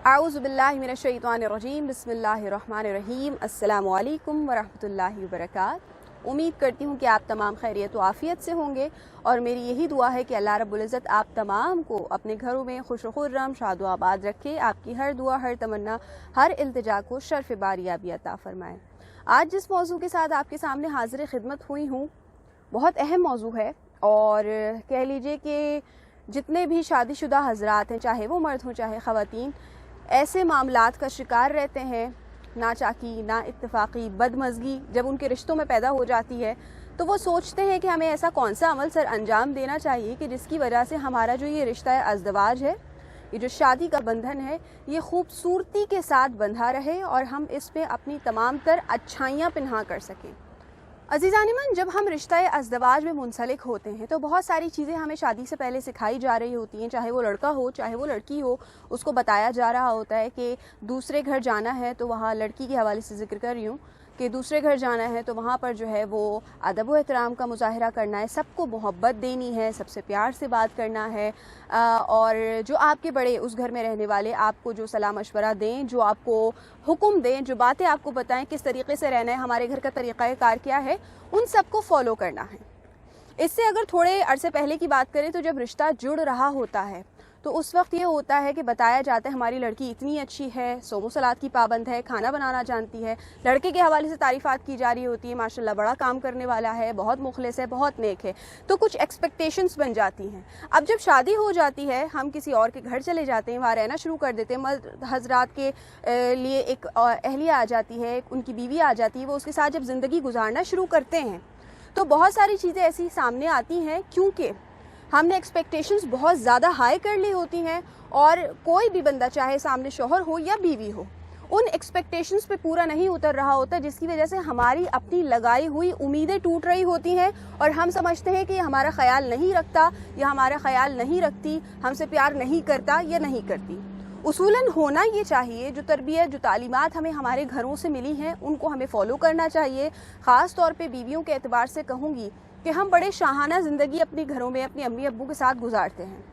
आऊज़ु बिल्लाहि मिनश्शैतानिर्रजीम बिस्मिल्लाहिर्रहमानिर्रहीम अस्सलामु अलैकुम वरहमतुल्लाहि वबरकातुहू। उम्मीद करती हूँ कि आप तमाम खैरियत व आफ़ियत से होंगे और मेरी यही दुआ है कि अल्लाह रब्बुल इज़्ज़त आप तमाम को अपने घरों में खुश खुर्रम शाद व आबाद रखे, आपकी हर दुआ, हर तमन्ना, हर इल्तिजा को शर्फ़ बारियाबी अता फ़रमाए। आज जिस मौजू के साथ आपके सामने हाज़िर खिदमत हुई हूँ बहुत अहम मौजू है और कह लीजिए कि जितने भी शादीशुदा हज़रात हैं, चाहे वो मर्द हों चाहे ख़वातीन, ऐसे मामलात का शिकार रहते हैं। ना चाकी ना इत्तफ़ाक़ी बदमज़गी जब उनके रिश्तों में पैदा हो जाती है तो वो सोचते हैं कि हमें ऐसा कौन सा अमल सर अंजाम देना चाहिए कि जिसकी वजह से हमारा जो ये रिश्ता अज़दवाज है, ये जो शादी का बंधन है, ये खूबसूरती के साथ बंधा रहे और हम इस पे अपनी तमाम तर अच्छाइयाँ पिन्हा कर सकें। अज़ीज़ान, जब हम रिश्ता अज़दवाज में मुंसलिक होते हैं तो बहुत सारी चीज़ें हमें शादी से पहले सिखाई जा रही होती हैं, चाहे वो लड़का हो चाहे वो लड़की हो। उसको बताया जा रहा होता है कि दूसरे घर जाना है तो वहाँ लड़की के हवाले से ज़िक्र कर रही हूँ कि दूसरे घर जाना है तो वहाँ पर जो है वो अदब व एहतराम का मुज़ाहिरा करना है, सबको मोहब्बत देनी है, सबसे प्यार से बात करना है और जो आपके बड़े उस घर में रहने वाले आपको जो सलाह मशवरा दें, जो आपको हुक्म दें, जो बातें आपको बताएं किस तरीके से रहना है, हमारे घर का तरीक़ा कार क्या है, उन सबको फॉलो करना है। इससे अगर थोड़े अरसे पहले की बात करें तो जब रिश्ता जुड़ रहा होता है तो उस वक्त ये होता है कि बताया जाता है हमारी लड़की इतनी अच्छी है, सोमो सलात की पाबंद है, खाना बनाना जानती है। लड़के के हवाले से तारीफ़ात की जा रही होती है, माशाल्लाह बड़ा काम करने वाला है, बहुत मुखलिस है, बहुत नेक है, तो कुछ एक्सपेक्टेशंस बन जाती हैं। अब जब शादी हो जाती है, हम किसी और के घर चले जाते हैं, वहाँ रहना शुरू कर देते हैं। मर्द हजरात के लिए एक अहलिया आ जाती है, उनकी बीवी आ जाती है, वो उसके साथ जब ज़िंदगी गुजारना शुरू करते हैं तो बहुत सारी चीज़ें ऐसी सामने आती हैं क्योंकि हमने एक्सपेक्टेशंस बहुत ज़्यादा हाई कर ली होती हैं और कोई भी बंदा चाहे सामने शौहर हो या बीवी हो, उन एक्सपेक्टेशंस पे पूरा नहीं उतर रहा होता, जिसकी वजह से हमारी अपनी लगाई हुई उम्मीदें टूट रही होती हैं और हम समझते हैं कि हमारा ख्याल नहीं रखता या हमारा ख्याल नहीं रखती, हमसे प्यार नहीं करता या नहीं करती। उसूलन होना ये चाहिए, जो तरबियत, जो तालीमात हमें हमारे घरों से मिली हैं उनको हमें फ़ॉलो करना चाहिए। ख़ास तौर पे बीवियों के एतबार से कहूँगी कि हम बड़े शाहाना ज़िंदगी अपने घरों में अपने अम्मी अब्बू के साथ गुजारते हैं।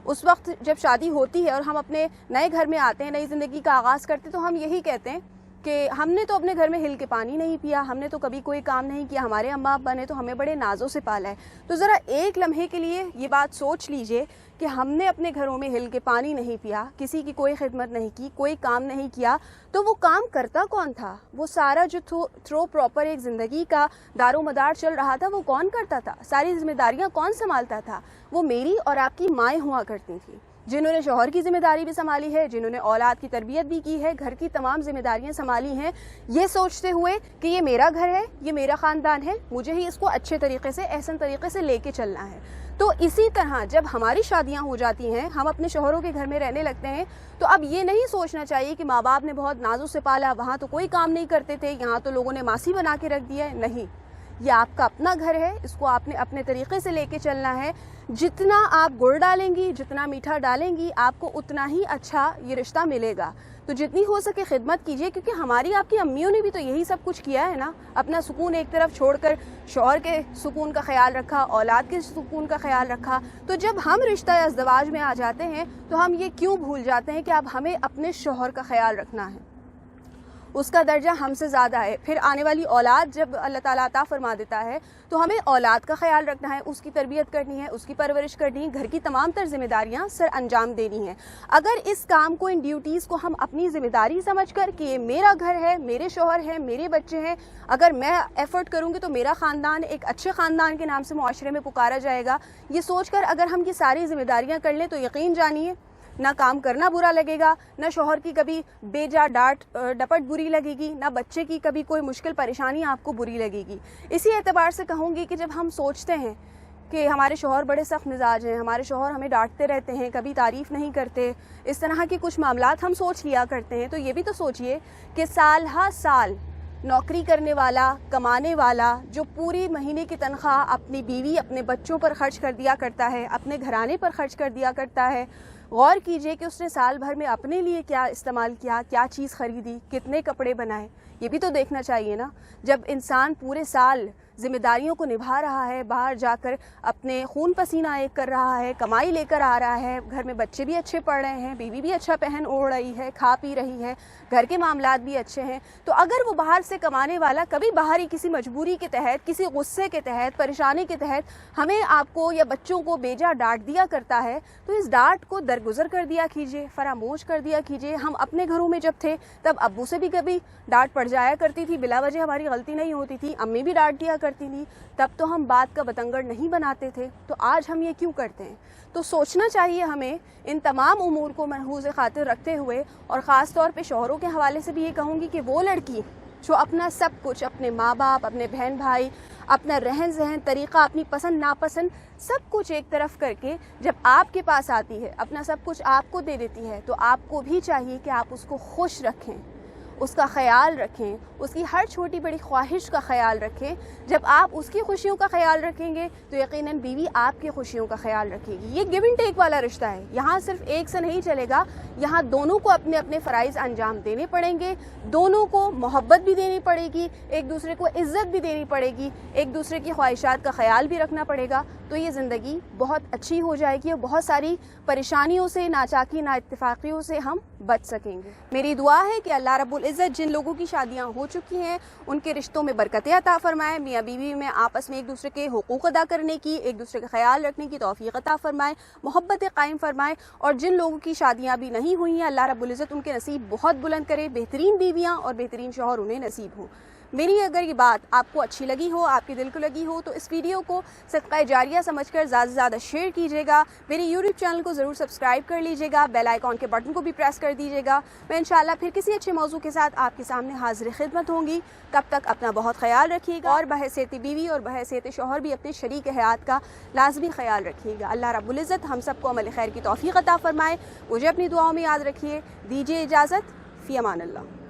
उस वक्त जब शादी होती है और हम अपने नए घर में आते हैं, नई ज़िंदगी का आगाज़ करते हैं, तो हम यही कहते हैं कि हमने तो अपने घर में हिल के पानी नहीं पिया, हमने तो कभी कोई काम नहीं किया, हमारे अम्मा अब्बा ने तो हमें बड़े नाज़ों से पाला है। तो ज़रा एक लम्हे के लिए ये बात सोच लीजिए कि हमने अपने घरों में हिल के पानी नहीं पिया, किसी की कोई खिदमत नहीं की, कोई काम नहीं किया, तो वो काम करता कौन था? वो सारा जो थ्रो प्रॉपर एक ज़िंदगी का दारो मदार चल रहा था वो कौन करता था? सारी जिम्मेदारियाँ कौन संभालता था? वो मेरी और आपकी माएँ हुआ करती थी, जिन्होंने शौहर की जिम्मेदारी भी संभाली है, जिन्होंने औलाद की तरबियत भी की है, घर की तमाम जिम्मेदारियां संभाली हैं, ये सोचते हुए कि ये मेरा घर है, ये मेरा ख़ानदान है, मुझे ही इसको अच्छे तरीके से, एहसन तरीके से लेके चलना है। तो इसी तरह जब हमारी शादियां हो जाती हैं, हम अपने शौहरों के घर में रहने लगते हैं, तो अब ये नहीं सोचना चाहिए कि माँ बाप ने बहुत नाजों से पाला, वहाँ तो कोई काम नहीं करते थे, यहाँ तो लोगों ने मासी बना के रख दिया है। नहीं, ये आपका अपना घर है, इसको आपने अपने तरीके से लेके चलना है। जितना आप गुड़ डालेंगी, जितना मीठा डालेंगी, आपको उतना ही अच्छा ये रिश्ता मिलेगा। तो जितनी हो सके खिदमत कीजिए, क्योंकि हमारी आपकी अम्मियों ने भी तो यही सब कुछ किया है ना। अपना सुकून एक तरफ छोड़कर शौहर के सुकून का ख्याल रखा, औलाद के सुकून का ख्याल रखा। तो जब हम रिश्ता अज़दवाज में आ जाते हैं तो हम ये क्यों भूल जाते हैं कि अब हमें अपने शौहर का ख्याल रखना है, उसका दर्जा हमसे ज़्यादा है। फिर आने वाली औलाद जब अल्लाह ताला अता फरमा देता है तो हमें औलाद का ख्याल रखना है, उसकी तरबियत करनी है, उसकी परवरिश करनी है, घर की तमाम तर जिम्मेदारियां सर अंजाम देनी है। अगर इस काम को, इन ड्यूटीज़ को हम अपनी ज़िम्मेदारी समझ कर कि ये मेरा घर है, मेरे शौहर हैं, मेरे बच्चे हैं, अगर मैं एफ़र्ट करूँगी तो मेरा ख़ानदान एक अच्छे ख़ानदान के नाम से मुआशरे में पुकारा जाएगा, ये सोच कर अगर हम ये सारी ज़िम्मेदारियाँ कर लें तो यकीन जानिए ना काम करना बुरा लगेगा, ना शौहर की कभी बेजा डांट डपट बुरी लगेगी, ना बच्चे की कभी कोई मुश्किल परेशानी आपको बुरी लगेगी। इसी एतबार से कहूँगी कि जब हम सोचते हैं कि हमारे शौहर बड़े सख्त मिजाज हैं, हमारे शौहर हमें डांटते रहते हैं, कभी तारीफ़ नहीं करते, इस तरह के कुछ मामलात हम सोच लिया करते हैं, तो ये भी तो सोचिए कि साल हा साल नौकरी करने वाला, कमाने वाला, जो पूरी महीने की तनख्वाह अपनी बीवी, अपने बच्चों पर खर्च कर दिया करता है, अपने घराने पर खर्च कर दिया करता है, غور کیجئے کہ اس نے سال بھر میں اپنے لیے کیا استعمال کیا، کیا چیز خریدی، کتنے کپڑے بنائے، یہ بھی تو دیکھنا چاہیے نا۔ جب انسان پورے سال ذمہ داریوں کو نبھا رہا ہے، باہر جا کر اپنے خون پسینہ ایک کر رہا ہے، کمائی لے کر آ رہا ہے، گھر میں بچے بھی اچھے پڑھ رہے ہیں، بیوی بھی اچھا پہن اوڑھ رہی ہے، کھا پی رہی ہے، گھر کے معاملات بھی اچھے ہیں، تو اگر وہ باہر سے کمانے والا کبھی باہری کسی مجبوری کے تحت، کسی غصے کے تحت، پریشانی کے تحت ہمیں، آپ کو یا بچوں کو بیجا ڈانٹ دیا کرتا ہے، تو اس ڈانٹ کو درگزر کر دیا کیجیے، فراموش کر دیا کیجیے۔ ہم اپنے گھروں میں جب تھے تب ابو سے بھی کبھی ڈانٹ پڑ جایا کرتی تھی، بلا وجہ ہماری غلطی نہیں ہوتی تھی، امی بھی ڈانٹ دیا کرتی تھی، تب تو ہم بات کا بتنگڑ نہیں بناتے تھے، تو آج ہم یہ کیوں کرتے ہیں؟ تو سوچنا چاہیے ہمیں ان تمام امور کو ملحوظ خاطر رکھتے ہوئے، اور خاص طور پہ شوہروں کے حوالے سے بھی یہ کہوں گی کہ وہ لڑکی جو اپنا سب کچھ، اپنے ماں باپ، اپنے بہن بھائی، اپنا رہن سہن طریقہ، اپنی پسند ناپسند سب کچھ ایک طرف کر کے جب آپ کے پاس آتی ہے، اپنا سب کچھ آپ کو دے دیتی ہے، تو آپ کو بھی چاہیے کہ آپ اس کو خوش رکھیں، اس کا خیال رکھیں، اس کی ہر چھوٹی بڑی خواہش کا خیال رکھیں۔ جب آپ اس کی خوشیوں کا خیال رکھیں گے تو یقیناً بیوی آپ کی خوشیوں کا خیال رکھے گی۔ یہ گیو اینڈ ٹیک والا رشتہ ہے، یہاں صرف ایک سے نہیں چلے گا، یہاں دونوں کو اپنے اپنے فرائض انجام دینے پڑیں گے، دونوں کو محبت بھی دینی پڑے گی، ایک دوسرے کو عزت بھی دینی پڑے گی، ایک دوسرے کی خواہشات کا خیال بھی رکھنا پڑے گا، تو یہ زندگی بہت اچھی ہو جائے گی اور بہت ساری پریشانیوں سے، ناچاکی نا اتفاقیوں سے ہم بچ سکیں گے۔ میری دعا ہے کہ اللہ رب العزت جن لوگوں کی شادیاں ہو چکی ہیں ان کے رشتوں میں برکتیں عطا فرمائے، میاں بیوی میں آپس میں ایک دوسرے کے حقوق ادا کرنے کی، ایک دوسرے کا خیال رکھنے کی توفیق عطا فرمائے، محبت قائم فرمائے، اور جن لوگوں کی شادیاں بھی نہیں ہوئی ہیں اللہ رب العزت ان کے نصیب بہت بلند کرے، بہترین بیویاں اور بہترین شوہر انہیں نصیب ہوں۔ میری اگر یہ بات آپ کو اچھی لگی ہو، آپ کے دل کو لگی ہو، تو اس ویڈیو کو صدقہ جاریہ سمجھ کر زیادہ سے زیادہ شیئر کیجیے گا، میرے یوٹیوب چینل کو ضرور سبسکرائب کر لیجیے گا، بیل آئیکن کے بٹن کو بھی پریس کر دیجیے گا۔ میں انشاءاللہ پھر کسی اچھے موضوع کے ساتھ آپ کے سامنے حاضر خدمت ہوں گی، تب تک اپنا بہت خیال رکھیے گا، اور بحیثیت بیوی اور بحیثیت شوہر بھی اپنے شریک حیات کا لازمی خیال رکھیے گا۔ اللہ رب العزت ہم سب کو عمل خیر کی توفیق عطا فرمائے، مجھے اپنی دعاؤں میں یاد رکھیے۔ دیجیے اجازت، فی امان اللہ۔